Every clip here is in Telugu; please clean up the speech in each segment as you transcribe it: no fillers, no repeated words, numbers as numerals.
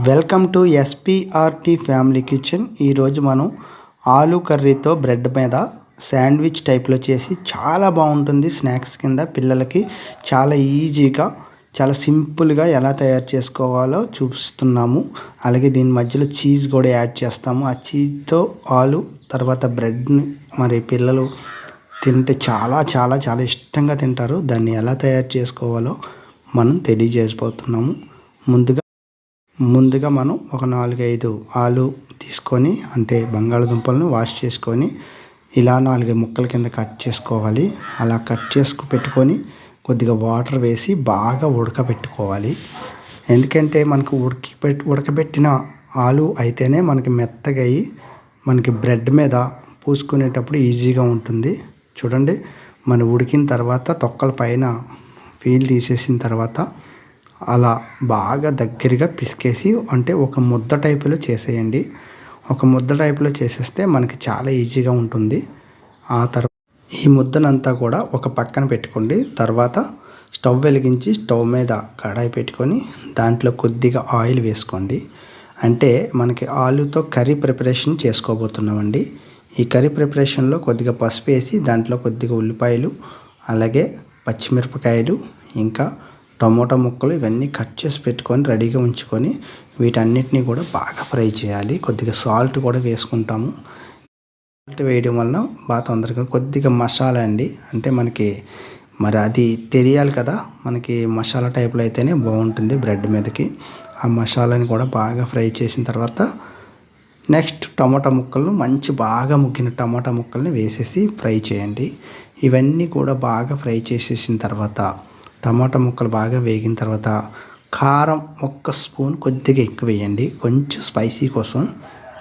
Welcome to SPRT family kitchen. ఈరోజు మనం ఆలు కర్రీతో బ్రెడ్ మీద శాండ్విచ్ టైప్లో చేసి చాలా బాగుంటుంది. స్నాక్స్ కింద పిల్లలకి చాలా ఈజీగా చాలా సింపుల్గా ఎలా తయారు చేసుకోవాలో చూపిస్తున్నాము. అలాగే దీని మధ్యలో చీజ్ కూడా యాడ్ చేస్తాము. ఆ చీజ్తో ఆలు తర్వాత బ్రెడ్ని మరి పిల్లలు తింటే చాలా చాలా చాలా ఇష్టంగా తింటారు. దాన్ని ఎలా తయారు చేసుకోవాలో మనం తెలియజేసిపోతున్నాము. ముందుగా మనం ఒక 4-5 ఆలు తీసుకొని అంటే బంగాళదుంపలను వాష్ చేసుకొని ఇలా 4 ముక్కల కింద కట్ చేసుకోవాలి. అలా కట్ చేసుకు పెట్టుకొని కొద్దిగా వాటర్ వేసి బాగా ఉడకబెట్టుకోవాలి. ఎందుకంటే మనకు ఉడకబెట్టిన ఆలు అయితేనే మనకి మెత్తగా అయ్యి మనకి బ్రెడ్ మీద పూసుకునేటప్పుడు ఈజీగా ఉంటుంది. చూడండి, మనం ఉడికిన తర్వాత తొక్కల పైన పీల్ తీసేసిన తర్వాత అలా బాగా దగ్గరగా పిసికేసి అంటే ఒక ముద్ద టైపులో చేసేయండి. ఒక ముద్ద టైపులో చేసేస్తే మనకి చాలా ఈజీగా ఉంటుంది. ఆ తర్వాత ఈ ముద్దనంతా కూడా ఒక పక్కన పెట్టుకోండి. తర్వాత స్టవ్ వెలిగించి స్టవ్ మీద కడాయి పెట్టుకొని దాంట్లో కొద్దిగా ఆయిల్ వేసుకోండి. అంటే మనకి ఆలుతో కర్రీ ప్రిపరేషన్ చేసుకోబోతున్నామండి. ఈ కర్రీ ప్రిపరేషన్లో కొద్దిగా పసుపు వేసి దాంట్లో కొద్దిగా ఉల్లిపాయలు, అలాగే పచ్చిమిరపకాయలు, ఇంకా టమోటా ముక్కలు ఇవన్నీ కట్ చేసి పెట్టుకొని రెడీగా ఉంచుకొని వీటన్నిటిని కూడా బాగా ఫ్రై చేయాలి. కొద్దిగా సాల్ట్ కూడా వేసుకుంటాము. సాల్ట్ వేయడం వలన బాగా తొందరగా కొద్దిగా మసాలా అండి, అంటే మనకి మరి అది తెలియాలి కదా, మనకి మసాలా టైప్లో అయితేనే బాగుంటుంది బ్రెడ్ మీదకి. ఆ మసాలాని కూడా బాగా ఫ్రై చేసిన తర్వాత నెక్స్ట్ టమాటా ముక్కలను బాగా ముగ్గిన టమాటా ముక్కల్ని వేసేసి ఫ్రై చేయండి. ఇవన్నీ కూడా బాగా ఫ్రై చేసేసిన తర్వాత టమాటా ముక్కలు బాగా వేగిన తర్వాత కారం 1 స్పూన్ కొద్దిగా ఎక్కువ వేయండి, కొంచెం స్పైసీ కోసం.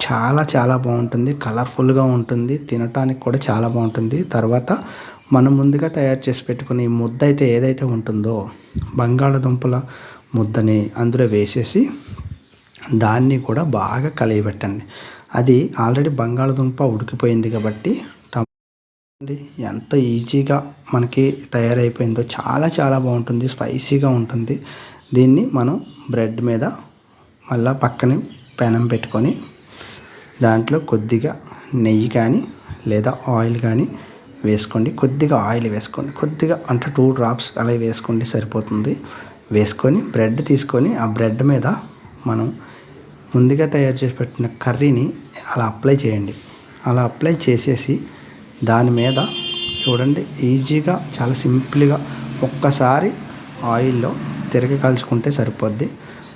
చాలా చాలా బాగుంటుంది, కలర్ఫుల్గా ఉంటుంది, తినటానికి కూడా చాలా బాగుంటుంది. తర్వాత మనం ముందుగా తయారు చేసి పెట్టుకుని ముద్ద అయితే ఏదైతే ఉంటుందో బంగాళదుంపల ముద్దని అందులో వేసేసి దాన్ని కూడా బాగా కలియబెట్టండి. అది ఆల్రెడీ బంగాళదుంప ఉడికిపోయింది కాబట్టి ఎంత ఈజీగా మనకి తయారైపోయిందో చాలా చాలా బాగుంటుంది, స్పైసీగా ఉంటుంది. దీన్ని మనం బ్రెడ్ మీద మళ్ళీ పక్కన పెనం పెట్టుకొని దాంట్లో కొద్దిగా నెయ్యి కానీ లేదా ఆయిల్ కానీ వేసుకోండి. కొద్దిగా ఆయిల్ వేసుకోండి, కొద్దిగా అంటే 2 డ్రాప్స్ అలా వేసుకోండి సరిపోతుంది. వేసుకొని బ్రెడ్ తీసుకొని ఆ బ్రెడ్ మీద మనం ముందుగా తయారు చేసి పెట్టిన కర్రీని అలా అప్లై చేయండి. అలా అప్లై చేసేసి దాని మీద చూడండి ఈజీగా చాలా సింపుల్గా ఒక్కసారి ఆయిల్లో కలుసుకుంటే సరిపోద్ది.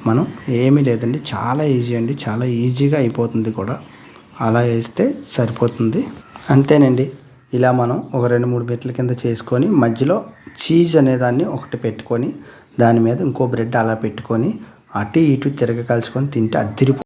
మనం ఏమీ లేదండి, చాలా ఈజీ అండి, చాలా ఈజీగా అయిపోతుంది కూడా. అలా వేస్తే సరిపోతుంది, అంతేనండి. ఇలా మనం ఒక 2-3 మెట్ల కింద చేసుకొని మధ్యలో చీజ్ అనేదాన్ని ఒకటి పెట్టుకొని దాని మీద ఇంకో బ్రెడ్ అలా పెట్టుకొని అటు ఇటు కలుసుకొని తింటే అదిరిపోతుంది.